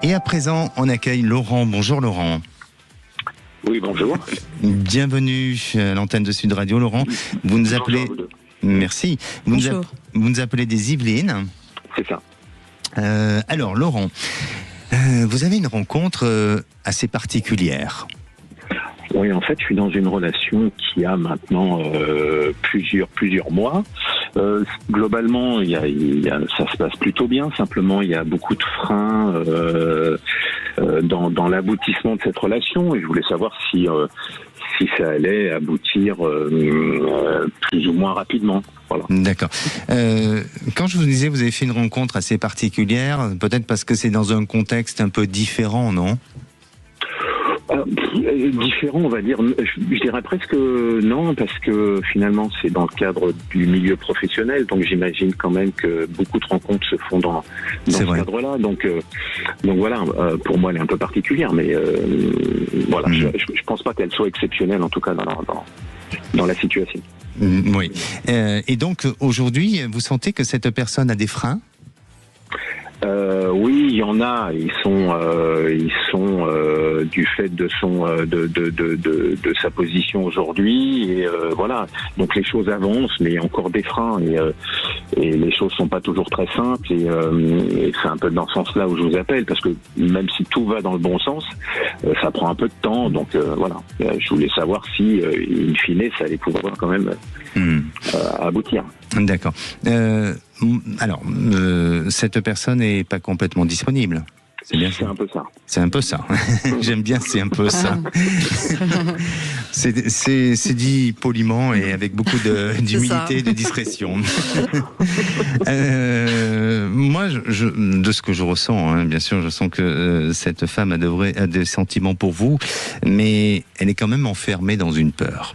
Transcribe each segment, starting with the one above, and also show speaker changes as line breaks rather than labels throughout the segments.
Et à présent, on accueille Laurent. Bonjour Laurent.
Oui, bonjour.
Bienvenue à l'antenne de Sud Radio. Laurent, vous nous appelez... Merci. Vous nous appelez des Yvelines.
C'est ça.
Alors Laurent, vous avez une rencontre assez particulière.
Oui, en fait, je suis dans une relation qui a maintenant plusieurs mois. Globalement, ça se passe plutôt bien. Simplement, il y a beaucoup de freins dans l'aboutissement de cette relation. Et je voulais savoir si ça allait aboutir plus ou moins rapidement. Voilà.
D'accord. Quand je vous disais, vous avez fait une rencontre assez particulière, peut-être parce que c'est dans un contexte un peu différent, non ?
Différent, on va dire. Je dirais presque non, parce que finalement c'est dans le cadre du milieu professionnel, donc j'imagine quand même que beaucoup de rencontres se font dans ce cadre-là. Donc voilà, pour moi elle est un peu particulière, mais voilà, je pense pas qu'elle soit exceptionnelle, en tout cas dans la situation.
Oui. Et donc aujourd'hui, vous sentez que cette personne a des freins ?
Oui, il y en a. Ils sont du fait de sa position aujourd'hui, et voilà. Donc les choses avancent, mais il y a encore des freins, et les choses sont pas toujours très simples. Et c'est un peu dans ce sens-là où je vous appelle, parce que même si tout va dans le bon sens, ça prend un peu de temps. Donc voilà. Je voulais savoir si, in fine, ça allait pouvoir quand même aboutir.
D'accord. Alors, cette personne n'est pas complètement disponible. C'est bien ça.
C'est un peu ça.
C'est un peu ça. J'aime bien, c'est un peu ça. C'est dit poliment et avec beaucoup d'humilité et de discrétion. Moi, de ce que je ressens, bien sûr, je sens que cette femme a des sentiments pour vous, mais elle est quand même enfermée dans une peur.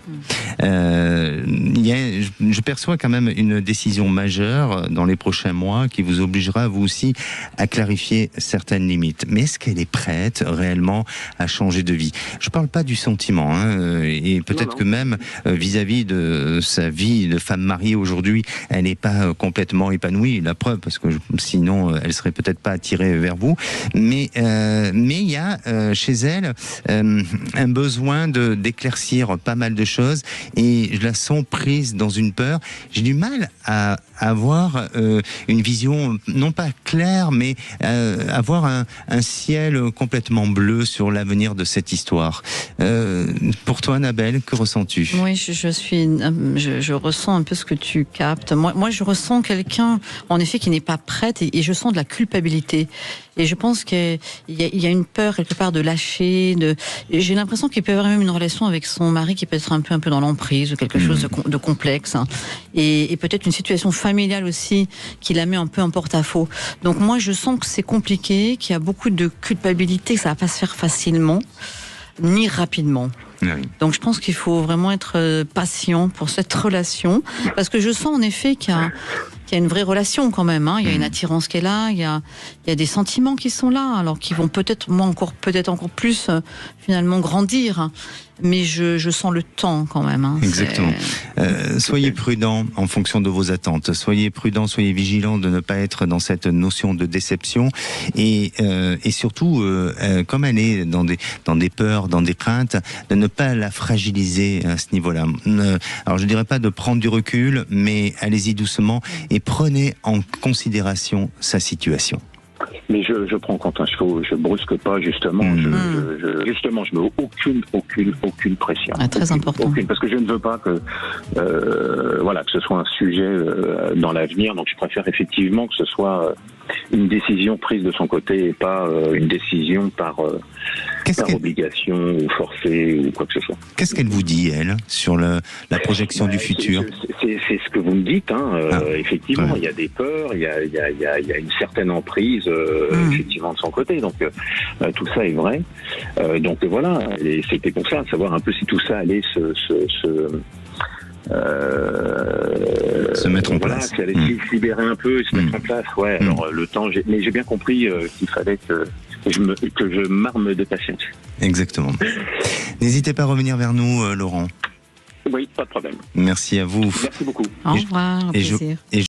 Je perçois quand même une décision majeure dans les prochains mois qui vous obligera, vous aussi, à clarifier certaines limites. Mais est-ce qu'elle est prête réellement à changer de vie ? Je ne parle pas du sentiment, et peut-être que même vis-à-vis de sa vie de femme mariée aujourd'hui, elle n'est pas complètement épanouie. La preuve, parce que sinon, elle serait peut-être pas attirée vers vous. Mais il y a chez elle un besoin d'éclaircir pas mal de choses, et je la sens prise dans une peur. J'ai du mal à avoir une vision, non pas claire, mais avoir un ciel complètement bleu sur l'avenir de cette histoire. Pour toi, Annabelle, que ressens-tu ?
Oui, je ressens un peu ce que tu captes. Moi, je ressens quelqu'un, en effet, qui n'est pas prête, et je sens de la culpabilité. Et je pense qu'il y a une peur quelque part de lâcher. J'ai l'impression qu'il peut y avoir même une relation avec son mari qui peut être un peu dans l'emprise, ou quelque chose de complexe, hein. Et peut-être une situation familiale aussi qui la met un peu en porte-à-faux. Donc moi, je sens que c'est compliqué, qu'il y a beaucoup de culpabilité, que ça va pas se faire facilement, ni rapidement. Oui. Donc je pense qu'il faut vraiment être patient pour cette relation, parce que je sens en effet qu'il y a une vraie relation quand même, hein. Il y a une attirance qui est là, il y a des sentiments qui sont là, alors qui vont peut-être encore plus finalement grandir. Mais je sens le temps quand même, hein.
Exactement. Soyez prudents en fonction de vos attentes. Soyez prudents, soyez vigilants de ne pas être dans cette notion de déception. Et surtout, comme elle est dans des peurs, dans des craintes, de ne pas la fragiliser à ce niveau-là. Alors je dirais pas de prendre du recul, mais allez-y doucement et prenez en considération sa situation.
Mais je prends compte, je brusque pas, justement. Je mets aucune pression.
Très important.
Parce que je ne veux pas que ce soit un sujet dans l'avenir. Donc je préfère effectivement que ce soit une décision prise de son côté, et pas une décision par obligation ou forcée ou quoi que ce soit.
Qu'est-ce qu'elle vous dit, elle, sur la projection du futur ?
C'est ce que vous me dites, hein. Effectivement, il y a des peurs, il y a une certaine emprise effectivement de son côté. Donc tout ça est vrai. Donc voilà, et c'était pour ça, savoir un peu si tout ça allait
se mettre en place.
Si elle allait se libérer un peu et se mettre en place. Ouais, alors le temps, mais j'ai bien compris qu'il fallait que je m'arme de patience.
Exactement. N'hésitez pas à revenir vers nous, Laurent.
Oui, pas de problème.
Merci à vous.
Merci beaucoup.
Au revoir, au plaisir.